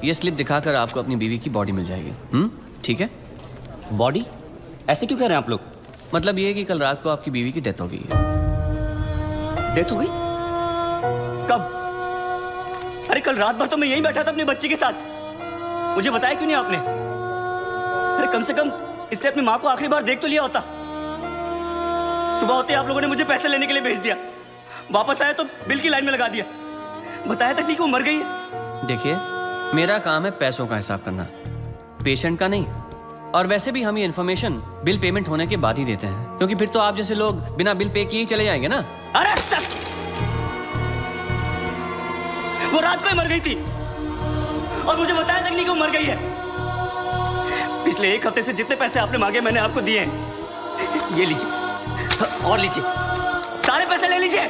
ये स्लिप दिखाकर आपको अपनी बीवी की बॉडी मिल जाएगी। ठीक है? बॉडी? ऐसे क्यों कह रहे हैं आप लोग? मतलब ये है कि कल रात को आपकी बीवी की डेथ हो गई है। डेथ हो गई? कब? अरे कल रात भर तो मैं यहीं बैठा था अपने बच्चे के साथ। मुझे बताया क्यों नहीं आपने? अरे कम से कम इसने अपनी माँ को आखिरी बार देख तो लिया होता। सुबह होते आप लोगों ने मुझे पैसे लेने के लिए भेज दिया, वापस आया तो बिल की लाइन में लगा दिया, बताया तक नहीं कि वो मर गई है। देखिए, मेरा काम है पैसों का हिसाब करना, पेशेंट का नहीं। और वैसे भी हम ये इन्फॉर्मेशन बिल पेमेंट होने के बाद ही देते हैं, क्योंकि फिर तो आप जैसे लोग बिना बिल पे किए ही चले जाएंगे ना। अरे सच, वो रात को ही मर गई थी और मुझे बताया तक नहीं कि वो मर गई है। पिछले एक हफ्ते से जितने पैसे आपने मांगे मैंने आपको दिए हैं। ये लीजिए और लीजिए, सारे पैसे ले लीजिए।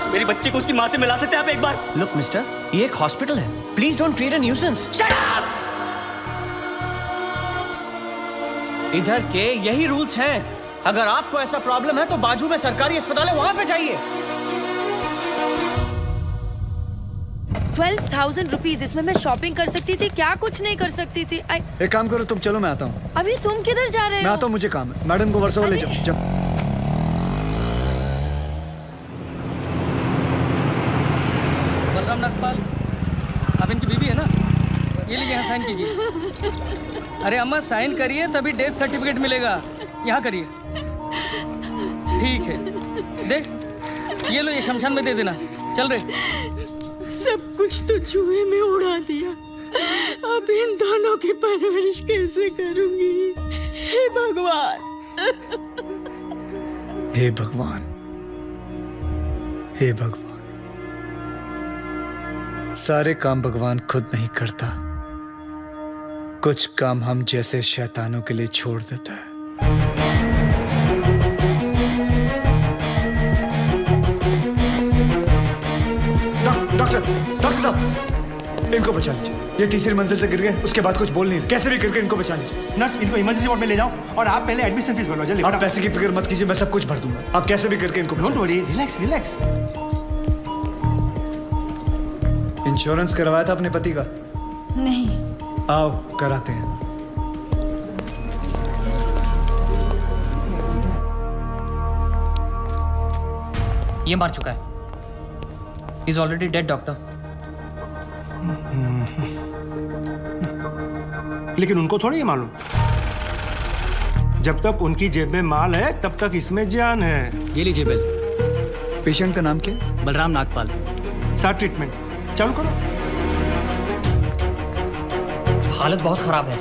मेरी बच्ची को उसकी माँ से मिला सकते हैं आप एक बार? लुक मिस्टर, ये एक हॉस्पिटल है, please don't create a nuisance. Shut up! इधर के यही रूल्स हैं। अगर आपको ऐसा प्रॉब्लम है तो बाजू में सरकारी अस्पताल है, वहां पे जाइए। 12,000 रुपीज, इसमें मैं शॉपिंग कर सकती थी, क्या कुछ नहीं कर सकती थी। एक काम करो तुम, चलो मैं आता हूँ। अभी तुम किधर जा रहे हो? मैं आता हूँ, मुझे काम है। मैडम को वर्सोवा ले जाओ। जाओ। बलराम नागपाल, आप इनकी बीवी है ना? ये लीजिए, यहाँ साइन कीजिए। अरे अम्मा साइन करिए तभी डेथ सर्टिफिकेट मिलेगा। यहाँ करिए। ठीक है, देख ये लो, ये शमशान में दे देना। चल रहे। सब कुछ तो चूहे में उड़ा दिया, अब इन दोनों की परवरिश कैसे करूंगी? हे भगवान, हे भगवान, हे भगवान। सारे काम भगवान खुद नहीं करता, कुछ काम हम जैसे शैतानों के लिए छोड़ देता है। डॉक्टर साहब, इनको बचा लीजिए। ये तीसरी मंजिल से गिर गए, उसके बाद कुछ बोल नहीं रहे। कैसे भी करके इनको बचा लीजिए। नर्स, इनको इमरजेंसी वार्ड में ले जाओ और आप पहले एडमिशन फीस भरवा। जल्दी। आप पैसे की फिक्र मत कीजिए, मैं सब कुछ भर दूंगा। आप कैसे भी करके इनको don't worry, relax relax. Insurance करवाया था अपने पति का? नहीं। आओ कराते हैं। ये मार चुका है। He's already dead, doctor. लेकिन उनको थोड़ी ये मालूम, जब तक उनकी जेब में माल है तब तक इसमें जान है। ये लीजिए बिल। पेशेंट का नाम क्या है? बलराम नागपाल। स्टार्ट ट्रीटमेंट चालू करो। हालत बहुत खराब है।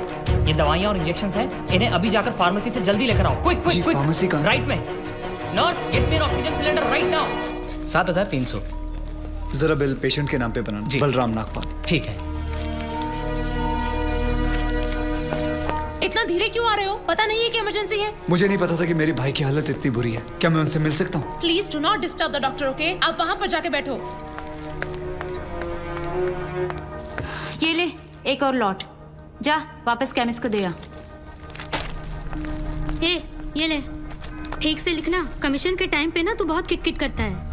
ये दवाइयाँ और इंजेक्शंस हैं, इन्हें अभी जाकर फार्मेसी से जल्दी लेकर आओ। Quick quick quick. फार्मेसी कहाँ? राइट में। Nurse, get me N oxygen cylinder right now. 7,300। जरा बिल पेशेंट के नाम पे बनाना। बलराम नागपाल। ठीक है। इतना धीरे क्यों आ रहे हो? पता नहीं है कि इमरजेंसी है। मुझे नहीं पता था कि मेरे भाई की हालत इतनी बुरी है। क्या मैं उनसे मिल सकता हूँ? Please do not disturb the doctor, okay? आप वहाँ पर जाके बैठो। ये ले एक और लॉट, जा वापस केमिस्ट को दे आ। ये ले, ठीक से लिखना। कमीशन के टाइम पे ना तू बहुत किट-किट करता है।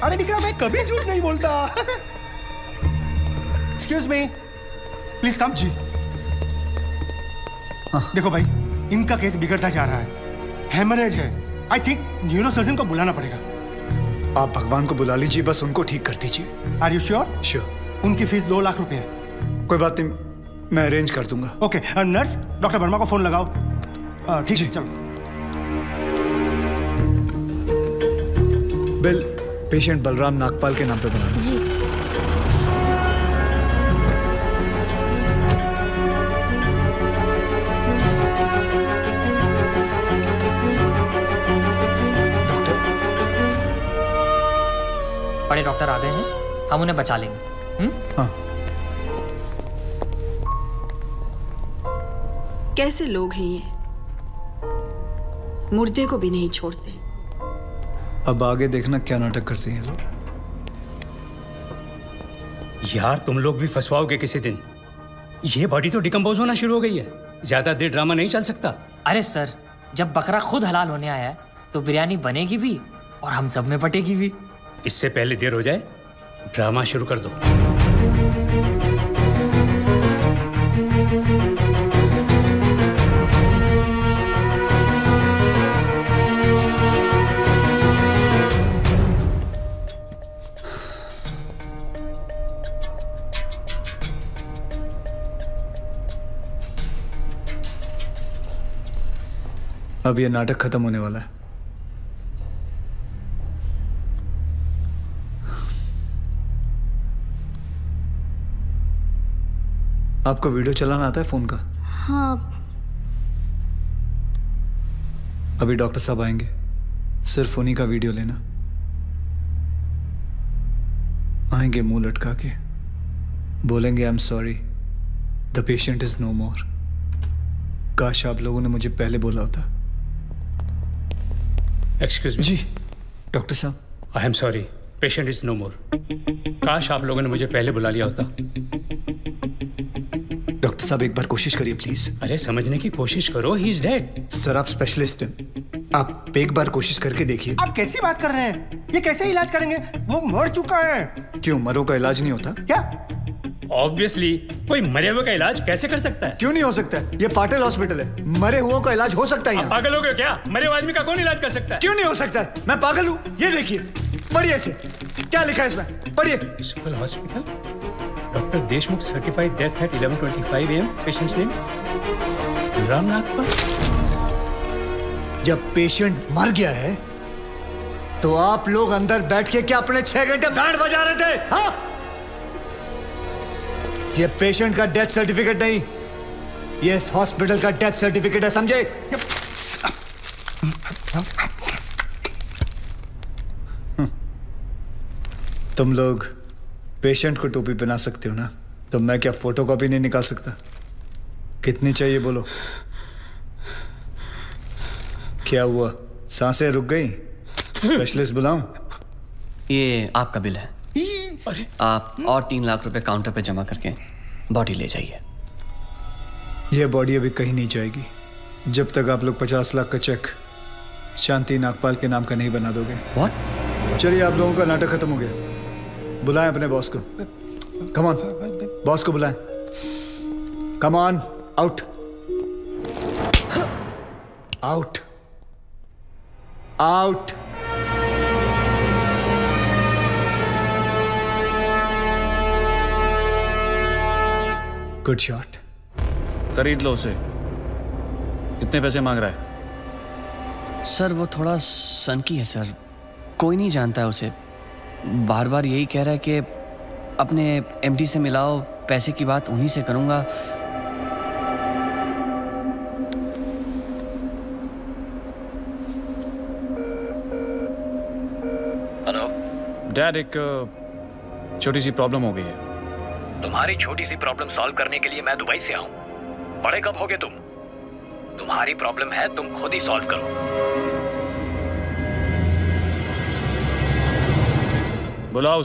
अरे निकला, मैं कभी झूठ नहीं बोलता। Excuse me, please come. जी देखो भाई, इनका केस बिगड़ता जा रहा है, हेमरेज है। आई थिंक न्यूरो सर्जन को बुलाना पड़ेगा। आप भगवान को बुला लीजिए, बस उनको ठीक कर दीजिए। Are you sure? श्योर। उनकी फीस 2 लाख रुपए है। कोई बात नहीं, मैं अरेंज कर दूंगा। ओके नर्स, डॉक्टर वर्मा को फोन लगाओ। ठीक है, चलो। बिल पेशेंट बलराम नागपाल के नाम पे बनाना। जी। डॉक्टर, बड़े डॉक्टर आ गए हैं, हम उन्हें बचा लेंगे। हाँ। कैसे लोग हैं ये, मुर्दे को भी नहीं छोड़ते। अब आगे देखना क्या नाटक करते हैं ये लोग। यार तुम लोग भी फंसवाओगे किसी दिन। ये बॉडी तो डिकम्पोज होना शुरू हो गई है, ज्यादा देर ड्रामा नहीं चल सकता। अरे सर, जब बकरा खुद हलाल होने आया है तो बिरयानी बनेगी भी और हम सब में बटेगी भी। इससे पहले देर हो जाए ड्रामा शुरू कर दो। अब ये नाटक खत्म होने वाला है। आपको वीडियो चलाना आता है फोन का? हाँ। अभी डॉक्टर साहब आएंगे, सिर्फ उन्हीं का वीडियो लेना। आएंगे मुंह लटका के, बोलेंगे I am sorry, the patient is no more. काश आप लोगों ने मुझे पहले बोला होता। Excuse me. जी डॉक्टर साहब। I am sorry, patient is no more. काश आप लोगों ने मुझे पहले बुला लिया होता। डॉक्टर साहब एक बार कोशिश करिए प्लीज। अरे समझने की कोशिश करो, ही इज डेड। सर आप स्पेशलिस्ट हैं, आप एक बार कोशिश करके देखिए। आप कैसी बात कर रहे हैं? ये कैसे इलाज करेंगे? वो मर चुका है। क्यों, मरो का इलाज नहीं होता क्या? ऑब्वियसली कोई मरे हुए का इलाज कैसे कर सकता है? क्यों नहीं हो सकता है? ये पाटिल हॉस्पिटल है, मरे हुओं का इलाज हो सकता है यहाँ। पागल हो गए क्या? मरे हुए आदमी का कौन इलाज कर सकता है? क्यों नहीं हो सकता है? मैं पागल हूँ? ये देखिए, पढ़िए इसे, क्या लिखा है इसमें, पढ़िए। Municipal hospital, doctor Deshmukh certified death eight 11:25 AM, patients name Balram Nagpal. जब पेशेंट मर गया है तो आप लोग अंदर बैठ के क्या अपने 6 घंटे बैंड बजा रहे थे? हाँ? ये पेशेंट का डेथ सर्टिफिकेट नहीं, ये इस हॉस्पिटल का डेथ सर्टिफिकेट है, समझे? तुम लोग पेशेंट को टोपी पहना सकते हो ना, तो मैं क्या फोटोकॉपी नहीं निकाल सकता? कितनी चाहिए बोलो? क्या हुआ, सांसें रुक गई? स्पेशलिस्ट बुलाऊं? ये आपका बिल है। आप और 3 लाख रुपए काउंटर पे जमा करके बॉडी ले जाइए। यह बॉडी अभी कहीं नहीं जाएगी जब तक आप लोग 50 लाख का चेक शांति नागपाल के नाम का नहीं बना दोगे। व्हाट? चलिए, आप लोगों का नाटक खत्म हो गया। बुलाएं अपने बॉस को। कम ऑन, बॉस को बुलाएं। Come on, out out out. Good shot. खरीद लो उसे। कितने पैसे मांग रहा है? सर वो थोड़ा सनकी है सर, कोई नहीं जानता है उसे। बार बार यही कह रहा है कि अपने एमडी से मिलाओ, पैसे की बात उन्हीं से करूंगा। हेलो डैड, एक छोटी सी प्रॉब्लम हो गई है। तुम्हारी छोटी सी प्रॉब्लम सॉल्व करने के लिए मैं दुबई से आऊं? बड़े कब होगे तुम? तुम्हारी प्रॉब्लम है, तुम खुद ही सॉल्व करो। बुलाओ।